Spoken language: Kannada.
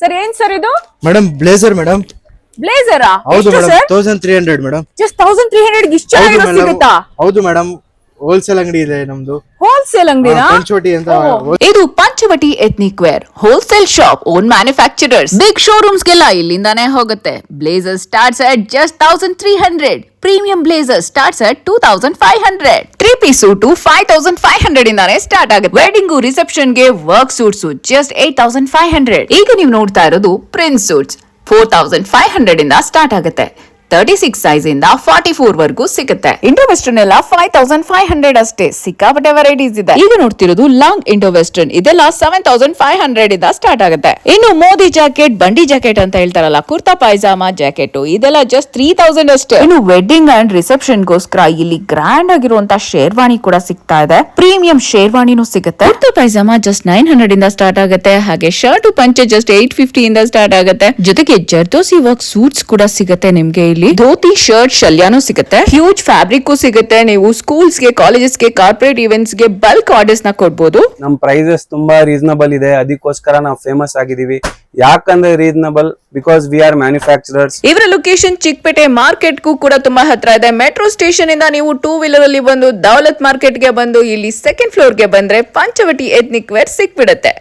ಸರ್ ಏನ್ ಸರ್ ಇದು? Madam blazer madam. ಬ್ಲೇಸರಾ? ಹೌದು ಎಷ್ಟು ಮೇಡಮ್, ಸರ್? 1300 ಮೇಡಮ್. ಜಸ್ಟ್ 1300 ಇಷ್ಟು ಚೆನ್ನಾಗಿರೋ ಸಿಗುತ್ತಾ? ಹೌದು ಮೇಡಮ್, ಹೋಲ್ಸೇಲ್ ಅಂಗಡಿ ಇದೆ ನಮ್ದು. ಹೋಲ್ಸೇಲ್ ಅಂಗಡಿನಾ? ಪಂಚವಟಿ ಅಂತ. ಇದು Panchavati ethnic wear wholesale shop, own manufacturers, big showrooms ಗೆಲ್ಲ ಇಲ್ಲಿಂದಾನೇ ಹೋಗುತ್ತೆ. Blazer starts at just 1300. Premium blazer starts at 2500. 3-piece suit 5500 ಇಂದಾನೇ ಸ್ಟಾರ್ಟ್ ಆಗುತ್ತೆ. ವೆಡ್ಡಿಂಗು, ರಿಸೆಪ್ಷನ್ ಗೆ ವರ್ಕ್ ಸೂಟ್ಸ್ ಜಸ್ಟ್ 8500. ಈಗ ನೀವು ನೋಡ್ತಾ ಇರೋದು ಪ್ರಿನ್ಸ್ ಸೂಟ್ಸ್ 4500 ಇಂದ ಸ್ಟಾರ್ಟ್ ಆಗುತ್ತೆ. 36 ಸೈಜ್ ಇಂದ 44 ವರೆಗೂ ಸಿಗುತ್ತೆ. ಇಂಡೋ ವೆಸ್ಟರ್ನ್ ಎಲ್ಲ 5500 ಅಷ್ಟೇ. ಸಿಕ್ಕಾಪಟ್ಟೆ ವೆರೈಟೀಸ್ ಇದೆ. ಈಗ ನೋಡ್ತಿರೋದು ಲಾಂಗ್ ಇಂಡೋ ವೆಸ್ಟರ್ನ್, ಇದೆಲ್ಲ 7500 ಇಂದ ಸ್ಟಾರ್ಟ್ ಆಗುತ್ತೆ. ಇನ್ನು ಮೋದಿ ಜಾಕೆಟ್, ಬಂಡಿ ಜಾಕೆಟ್ ಅಂತ ಹೇಳ್ತಾರಲ್ಲ, ಕುರ್ತಾ ಪೈಜಾಮಾ ಜಾಕೆಟ್, ಇದೆಲ್ಲ ಜಸ್ಟ್ 3000 ಅಷ್ಟೇ. ಇನ್ನು ವೆಡ್ಡಿಂಗ್ ಅಂಡ್ ರಿಸೆಪ್ಷನ್ ಗೋಸ್ಕರ ಇಲ್ಲಿ ಗ್ರ್ಯಾಂಡ್ ಆಗಿರುವಂತ ಶೇರ್ವಾಣಿ ಕೂಡ ಸಿಗ್ತಾ ಇದೆ. ಪ್ರೀಮಿಯಂ ಶೇರ್ವಾಣಿನೂ ಸಿಗುತ್ತೆ. ಕುರ್ತಾ ಪೈಜಾಮಾ ಜಸ್ಟ್ 900 ಇಂದ ಸ್ಟಾರ್ಟ್ ಆಗುತ್ತೆ. ಹಾಗೆ ಶರ್ಟ್ ಪಂಚೆ ಜಸ್ಟ್ 850 ಇಂದ ಸ್ಟಾರ್ಟ್ ಆಗುತ್ತೆ. ಜೊತೆಗೆ ಜರ್ದೋಸಿ ವರ್ಕ್ ಸೂಟ್ಸ್ ಕೂಡ ಸಿಗುತ್ತೆ ನಿಮ್ಗೆ. ಧೋತಿ, ಶರ್ಟ್, ಶಲ್ಯಾನು ಸಿಗುತ್ತೆ. ಹ್ಯೂಜ್ ಫ್ಯಾಬ್ರಿಕ್ ಸಿಗುತ್ತೆ. ನೀವು ಸ್ಕೂಲ್ಸ್ ಗೆ, ಕಾಲೇಜಸ್ ಗೆ, ಕಾರ್ಪೊರೇಟ್ ಇವೆಂಟ್ಸ್ ಗೆ ಬಲ್ಕ್ ಆರ್ಡರ್ಸ್ ನ ಕೊಡಬಹುದು. ನಮ್ ಪ್ರೈಸಸ್ ತುಂಬಾ ರೀಸನಬಲ್ ಇದೆ, ಅದಕ್ಕೋಸ್ಕರ ನಾವು ಫೇಮಸ್ ಆಗಿದೀವಿ. ಯಾಕಂದ್ರೆ reasonable, because we are manufacturers. ಇವರ ಲೊಕೇಶನ್ ಚಿಕ್ಕಪೇಟೆ ಮಾರ್ಕೆಟ್ ಗೂ ಕೂಡ ತುಂಬಾ ಹತ್ರ ಇದೆ. ಮೆಟ್ರೋ ಸ್ಟೇಷನ್ ಇಂದ ನೀವು 2 ವೀಲರ್ ಅಲ್ಲಿ ಬಂದು ದೌಲತ್ ಮಾರ್ಕೆಟ್ ಗೆ ಬಂದು ಇಲ್ಲಿ ಸೆಕೆಂಡ್ ಫ್ಲೋರ್ ಗೆ ಬಂದ್ರೆ ಪಂಚವಟಿ ಎಥ್ನಿಕ್ ವೇರ್ ಸಿಕ್ಬಿಡುತ್ತೆ.